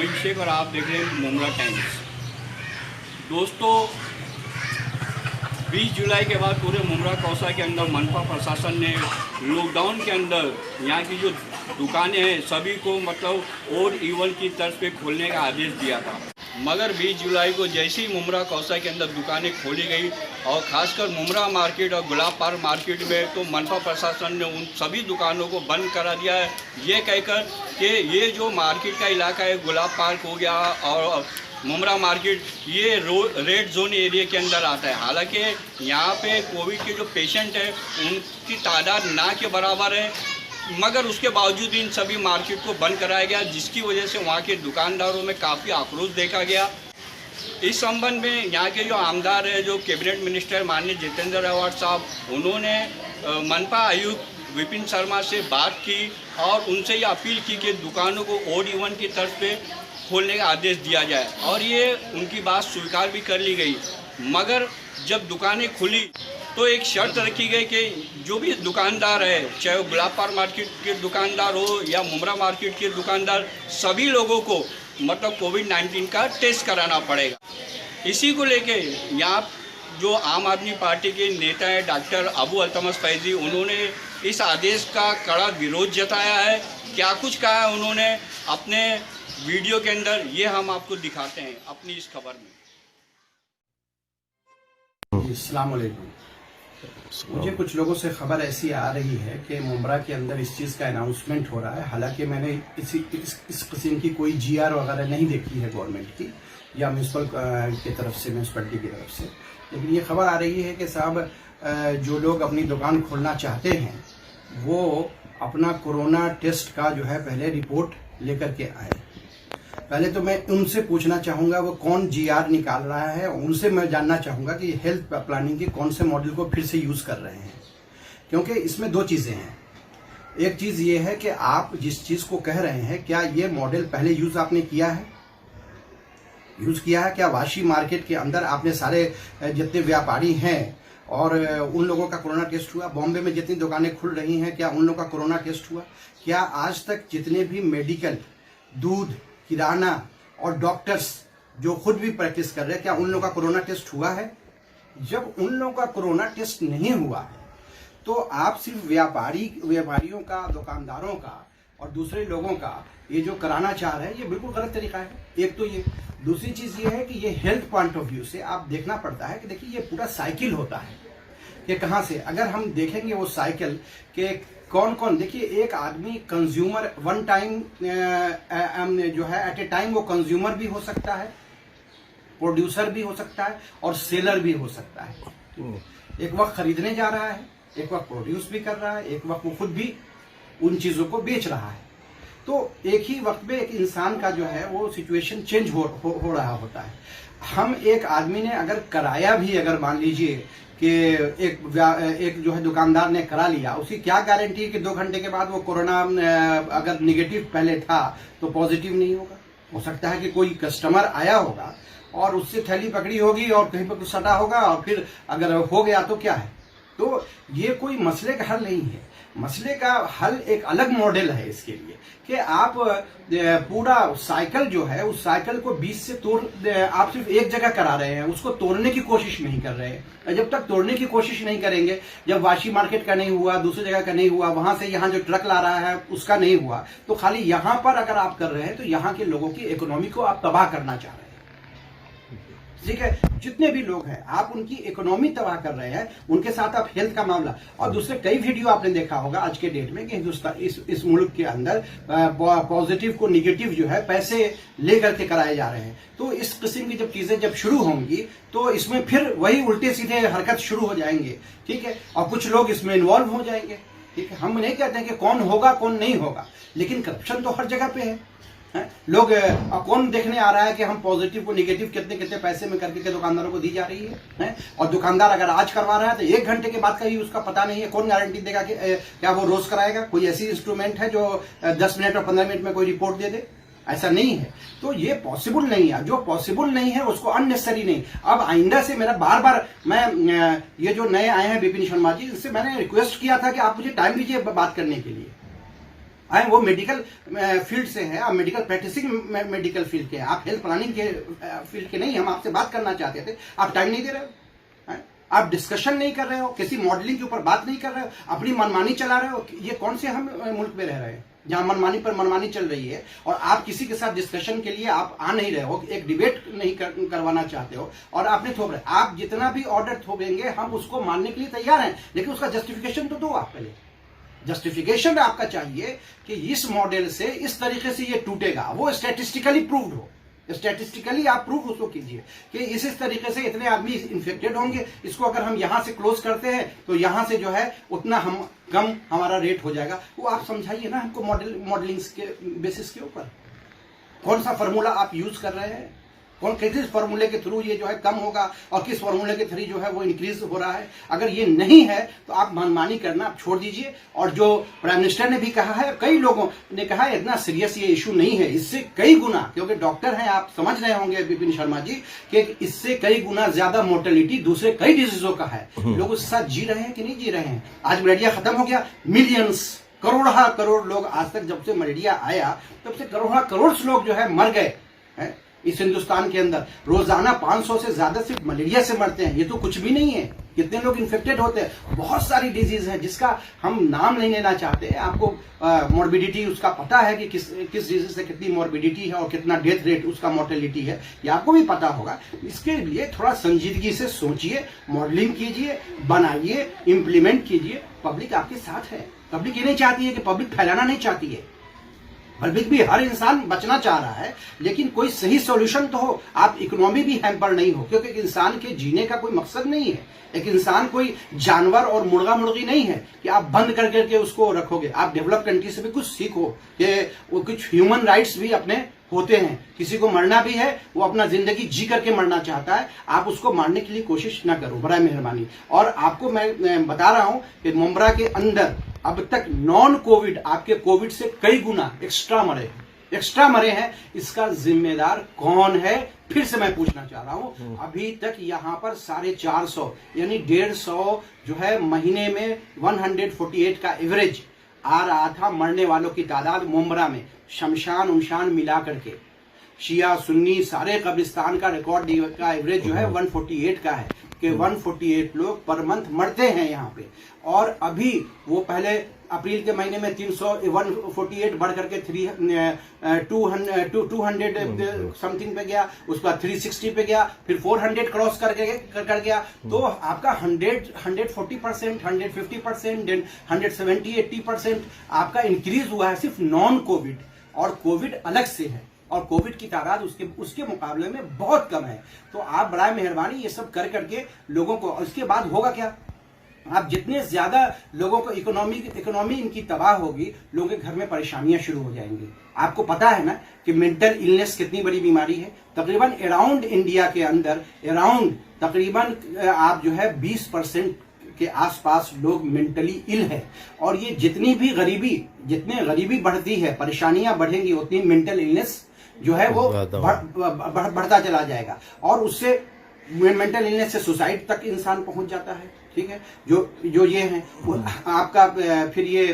मोइन शेख और आप देख रहे हैं मुमरा टाइम्स। दोस्तों, 20 जुलाई के बाद पूरे मुमरा कौसा के अंदर मनपा प्रशासन ने लॉकडाउन के अंदर यहाँ की जो दुकानें हैं सभी को मतलब और इवन की तर्ज पे खोलने का आदेश दिया था। मगर 20 जुलाई को जैसे ही मुमरा कौसा के अंदर दुकानें खोली गई और ख़ासकर मुमरा मार्केट और गुलाब पार्क मार्केट में तो मनपा प्रशासन ने उन सभी दुकानों को बंद करा दिया है, ये कहकर कि ये जो मार्केट का इलाका है, गुलाब पार्क हो गया और मुमरा मार्केट, ये रेड जोन एरिया के अंदर आता है। हालांकि यहाँ पे कोविड के जो पेशेंट हैं उनकी तादाद ना के बराबर है, मगर उसके बावजूद इन सभी मार्केट को बंद कराया गया, जिसकी वजह से वहाँ के दुकानदारों में काफ़ी आक्रोश देखा गया। इस संबंध में यहाँ के जो आमदार है, जो कैबिनेट मिनिस्टर माननीय जितेंद्र अवार्ड साहब, उन्होंने मनपा आयुक्त विपिन शर्मा से बात की और उनसे ये अपील की कि दुकानों को ओड इवन की तर्ज पे खोलने का आदेश दिया जाए, और ये उनकी बात स्वीकार भी कर ली गई। मगर जब दुकानें खुली तो एक शर्त रखी गई कि जो भी दुकानदार है, चाहे वो गुलाब पार्क मार्केट के दुकानदार हो या मुमरा मार्केट के दुकानदार, सभी लोगों को मतलब कोविड-19 का टेस्ट कराना पड़ेगा। इसी को लेके यहाँ जो आम आदमी पार्टी के नेता हैं डॉक्टर अबू अल्तमस फैजी, उन्होंने इस आदेश का कड़ा विरोध जताया है। क्या कुछ कहा है उन्होंने अपने वीडियो के अंदर, ये हम आपको दिखाते हैं अपनी इस खबर में। अस्सलाम वालेकुम। मुझे कुछ लोगों से खबर ऐसी आ रही है कि मुमरा के अंदर इस चीज़ का अनाउंसमेंट हो रहा है। हालांकि मैंने इस किस्म की कोई जीआर वगैरह नहीं देखी है गवर्नमेंट की या म्यूनसिपल की तरफ से, म्यूनसिपलिटी की तरफ से, लेकिन ये खबर आ रही है कि साहब जो लोग अपनी दुकान खोलना चाहते हैं वो अपना कोरोना टेस्ट का जो है पहले रिपोर्ट लेकर के आए। पहले तो मैं उनसे पूछना चाहूँगा वो कौन जीआर निकाल रहा है, उनसे मैं जानना चाहूँगा कि हेल्थ प्लानिंग के कौन से मॉडल को फिर से यूज़ कर रहे हैं, क्योंकि इसमें दो चीज़ें हैं। एक चीज़ ये है कि आप जिस चीज़ को कह रहे हैं, क्या ये मॉडल पहले यूज़ आपने किया है, यूज़ किया है क्या? वाशी मार्केट के अंदर आपने सारे जितने व्यापारी हैं और उन लोगों का कोरोना टेस्ट हुआ? बॉम्बे में जितनी दुकानें खुल रही हैं, क्या उन लोगों का कोरोना टेस्ट हुआ? क्या आज तक जितने भी मेडिकल, दूध, किराना और डॉक्टर्स जो खुद भी प्रैक्टिस कर रहे हैं, क्या उन लोगों का कोरोना टेस्ट हुआ है? जब उन लोगों का कोरोना टेस्ट नहीं हुआ है तो आप सिर्फ व्यापारियों का, दुकानदारों का और दूसरे लोगों का ये जो कराना चाह रहे हैं, ये बिल्कुल गलत तरीका है। एक तो ये, दूसरी चीज ये है कि ये हेल्थ पॉइंट ऑफ व्यू से आप देखना पड़ता है कि देखिए ये पूरा साइकिल होता है कि कहाँ से, अगर हम देखेंगे वो साइकिल के कौन कौन, देखिए एक आदमी कंज्यूमर वन टाइम जो है एट ए टाइम वो कंज्यूमर भी हो सकता है, प्रोड्यूसर भी हो सकता है और सेलर भी हो सकता है। एक वक्त खरीदने जा रहा है, एक वक्त प्रोड्यूस भी कर रहा है, एक वक्त वो खुद भी उन चीजों को बेच रहा है। तो एक ही वक्त में एक इंसान का जो है वो सिचुएशन चेंज हो रहा होता है। हम एक आदमी ने अगर कराया भी, अगर मान लीजिए कि एक जो है दुकानदार ने करा लिया, उसकी क्या गारंटी है कि 2 घंटे के बाद वो कोरोना अगर निगेटिव पहले था तो पॉजिटिव नहीं होगा? हो सकता है कि कोई कस्टमर आया होगा और उससे थैली पकड़ी होगी और कहीं पर कुछ सटा होगा और फिर अगर हो गया तो क्या है? तो ये कोई मसले का हल नहीं है। मसले का हल एक अलग मॉडल है इसके लिए कि आप पूरा साइकिल जो है उस साइकिल को बीच से आप सिर्फ एक जगह करा रहे हैं, उसको तोड़ने की कोशिश नहीं कर रहे हैं। जब तक तोड़ने की कोशिश नहीं करेंगे, जब वाशी मार्केट का नहीं हुआ, दूसरी जगह का नहीं हुआ, वहां से यहाँ जो ट्रक ला रहा है उसका नहीं हुआ, तो खाली यहाँ पर अगर आप कर रहे हैं तो यहाँ के लोगों की इकोनॉमी को आप तबाह करना चाह रहे हैं। ठीक है, जितने भी लोग हैं आप उनकी इकोनॉमी तबाह कर रहे हैं, उनके साथ आप हेल्थ का मामला, और दूसरे कई वीडियो आपने देखा होगा आज के डेट में कि हिंदुस्तान इस मुल्क के अंदर पॉजिटिव को निगेटिव जो है पैसे लेकर के कराए जा रहे हैं। तो इस किस्म की जब चीजें जब शुरू होंगी तो इसमें फिर वही उल्टे सीधे हरकत शुरू हो जाएंगे। ठीक है, और कुछ लोग इसमें इन्वॉल्व हो जाएंगे। ठीक है, हम नहीं कहते हैं कि कौन होगा कौन नहीं होगा, लेकिन करप्शन तो हर जगह पे है। लोग कौन देखने आ रहा है कि हम पॉजिटिव को निगेटिव कितने कितने पैसे में करके के दुकानदारों को दी जा रही है? और दुकानदार अगर आज करवा रहा है तो 1 घंटे के बाद का ही उसका पता नहीं है। कौन गारंटी देगा कि क्या वो रोज कराएगा? कोई ऐसी इंस्ट्रूमेंट है जो 10 मिनट और 15 मिनट में कोई रिपोर्ट दे दे? ऐसा नहीं है। तो ये पॉसिबल नहीं है। जो पॉसिबल नहीं है उसको अननेसेसरी नहीं। अब आइंदा से मेरा बार बार मैं ये जो नए आए हैं विपिन शर्मा जी, इससे मैंने रिक्वेस्ट किया था कि आप मुझे टाइम दीजिए बात करने के लिए। वो मेडिकल फील्ड से है, आप मेडिकल प्रैक्टिसिंग मेडिकल फील्ड के हैं, आप हेल्थ प्लानिंग के फील्ड के नहीं। हम आपसे बात करना चाहते थे, आप टाइम नहीं दे रहे हो, आप डिस्कशन नहीं कर रहे हो, किसी मॉडलिंग के ऊपर बात नहीं कर रहे हो, अपनी मनमानी चला रहे हो। ये कौन से हम मुल्क में रह रहे हैं जहां मनमानी पर मनमानी चल रही है और आप किसी के साथ डिस्कशन के लिए आप आ नहीं रहे हो, एक डिबेट नहीं करवाना चाहते हो और आपने थोप रहे। आप जितना भी ऑर्डर थोपेंगे हम उसको मानने के लिए तैयार हैं, लेकिन उसका जस्टिफिकेशन तो दो। आप पहले जस्टिफिकेशन आपका चाहिए कि इस मॉडल से इस तरीके से ये टूटेगा, वो स्टैटिस्टिकली प्रूव्ड हो। स्टैटिस्टिकली आप प्रूफ उसको कीजिए कि इस तरीके से इतने आदमी इन्फेक्टेड होंगे, इसको अगर हम यहां से क्लोज करते हैं तो यहां से जो है उतना हम कम हमारा रेट हो जाएगा। वो आप समझाइए ना हमको मॉडलिंग के बेसिस के ऊपर कौन सा फॉर्मूला आप यूज कर रहे हैं, कौन किस फॉर्मूले के थ्रू ये जो है कम होगा और किस फॉर्मूले के थ्रू जो है वो इंक्रीज हो रहा है। अगर ये नहीं है तो आप मनमानी करना आप छोड़ दीजिए। और जो प्राइम मिनिस्टर ने भी कहा है, कई लोगों ने कहा है, इतना सीरियस ये इशू नहीं है, इससे कई गुना, क्योंकि डॉक्टर हैं आप समझ रहे होंगे विपिन शर्मा जी कि इससे कई गुना ज्यादा मोर्टेलिटी दूसरे कई डिजीजों का है। लोग उसके साथ जी रहे हैं कि नहीं जी रहे हैं। आज मलेरिया खत्म हो गया, मिलियंस करोड़ा करोड़ लोग, आज तक जब से मलेरिया आया तब से करोड़ा करोड़ लोग जो है मर गए हैं इस हिंदुस्तान के अंदर। रोजाना 500 से ज्यादा सिर्फ मलेरिया से मरते हैं, ये तो कुछ भी नहीं है। कितने लोग इन्फेक्टेड होते हैं, बहुत सारी डिजीज है जिसका हम नाम नहीं लेना चाहते। आपको मॉर्बिडिटी उसका पता है कि किस डिजीज से कितनी मॉर्बिडिटी है और कितना डेथ रेट उसका मोर्टेलिटी है, ये आपको भी पता होगा। इसके लिए थोड़ा संजीदगी से सोचिए, मॉडलिंग कीजिए, बनाइए, इंप्लीमेंट कीजिए। पब्लिक आपके साथ है। पब्लिक ये नहीं चाहती है कि पब्लिक फैलाना नहीं चाहती है, पब्लिक भी, हर इंसान बचना चाह रहा है, लेकिन कोई सही सॉल्यूशन तो हो। आप इकोनॉमी भी हैम्पर नहीं हो, क्योंकि एक इंसान के जीने का कोई मकसद नहीं है। एक इंसान कोई जानवर और मुर्गा मुर्गी नहीं है कि आप बंद कर करके उसको रखोगे। आप डेवलप कंट्री से भी कुछ सीखो कि वो कुछ ह्यूमन राइट्स भी अपने होते हैं। किसी को मरना भी है, वो अपना जिंदगी जी करके मरना चाहता है, आप उसको मारने के लिए कोशिश ना करो, बड़ा मेहरबानी। और आपको मैं बता रहा हूं कि मुंब्रा के अंदर अब तक नॉन कोविड, आपके कोविड से कई गुना एक्स्ट्रा मरे हैं। इसका जिम्मेदार कौन है, फिर से मैं पूछना चाह रहा हूं। अभी तक यहां पर 450 यानी 150 जो है महीने में 148 का एवरेज आ रहा था मरने वालों की तादाद मुंब्रा में। शमशान उमशान मिला करके शिया सुन्नी सारे कब्रिस्तान का रिकॉर्ड का एवरेज जो है 148 का है कि 148 लोग पर मंथ मरते हैं यहाँ पे। और अभी वो पहले अप्रैल के महीने में 148 बढ़ करके 200 समथिंग पे गया, उसके बाद 360 पे गया, फिर 400 क्रॉस कर गया। तो आपका 140%, 150%, 170-80% आपका इंक्रीज हुआ है सिर्फ नॉन कोविड। और कोविड अलग से है और कोविड की तादाद उसके मुकाबले में बहुत कम है। तो आप बड़ा मेहरबानी ये सब कर करके लोगों को, उसके बाद होगा क्या, आप जितने ज्यादा लोगों को इकोनॉमी इनकी तबाह होगी, लोगों के घर में परेशानियां शुरू हो जाएंगी। आपको पता है ना कि मेंटल इलनेस कितनी बड़ी बीमारी है। तकरीबन अराउंड इंडिया के अंदर तकरीबन आप जो है 20% के आसपास लोग मेंटली इल है। और ये जितनी गरीबी बढ़ती है, परेशानियां बढ़ेंगी, उतनी मेंटल इलनेस जो है वो बढ़ता चला जाएगा। और उससे मेंटल इलनेस से सुसाइड तक इंसान पहुंच जाता है। ठीक है, जो ये है आपका, फिर ये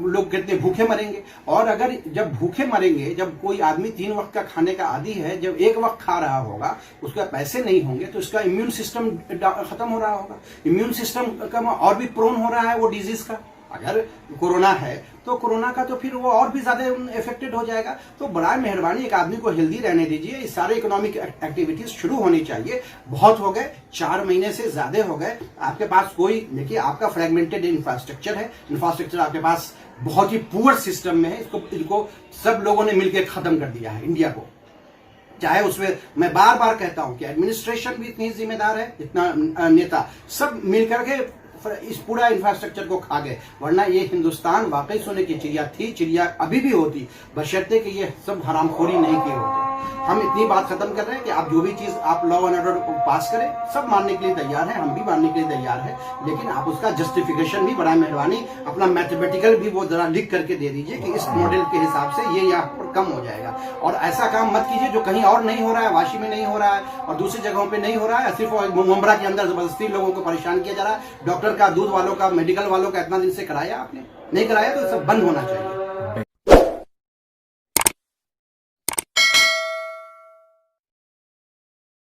लोग कितने भूखे मरेंगे। और अगर जब भूखे मरेंगे, जब कोई आदमी 3 वक्त का खाने का आदी है, जब एक वक्त खा रहा होगा, उसके पैसे नहीं होंगे तो उसका इम्यून सिस्टम खत्म हो रहा होगा। इम्यून सिस्टम का और भी प्रोन हो रहा है वो डिजीज का। अगर कोरोना है तो कोरोना का तो फिर वो और भी ज्यादा इफेक्टेड हो जाएगा। तो बड़ा मेहरबानी एक आदमी को हेल्दी रहने दीजिए। इस सारे इकोनॉमिक एक्टिविटीज शुरू होनी चाहिए। बहुत हो गए, 4 महीने से ज्यादा हो गए। आपके पास कोई, देखिए आपका फ्रेगमेंटेड इंफ्रास्ट्रक्चर है, इंफ्रास्ट्रक्चर आपके पास बहुत ही पुअर सिस्टम में है। इनको सब लोगों ने मिलकर खत्म कर दिया है इंडिया को। चाहे उसमें मैं बार बार कहता हूं कि एडमिनिस्ट्रेशन भी इतनी जिम्मेदार है, इतना नेता सब मिलकर के इस पूरा इंफ्रास्ट्रक्चर को खा गए। वरना ये हिंदुस्तान वाकई सोने की चिड़िया थी, चिड़िया अभी भी होती, बशर्ते कि ये सब हरामखोरी नहीं की होती। हम इतनी बात खत्म कर रहे हैं कि आप जो भी चीज आप लॉ एंड ऑर्डर पास करें, सब मानने के लिए तैयार है, हम भी मानने के लिए तैयार है, लेकिन आप उसका जस्टिफिकेशन भी बड़ा मेहरबानी अपना मैथमेटिकल भी वो जरा लिख करके दे दीजिए कि इस मॉडल के हिसाब से ये यहाँ पर कम हो जाएगा। और ऐसा काम मत कीजिए जो कहीं और नहीं हो रहा है, वाशी में नहीं हो रहा है और दूसरी जगहों पे नहीं हो रहा है, सिर्फ मुंब्रा के अंदर जबरदस्ती लोगों को परेशान किया जा रहा है। डॉक्टर का, दूध वालों का, मेडिकल वालों का इतना दिन से कराया आपने नहीं कराया, तो सब बंद होना चाहिए।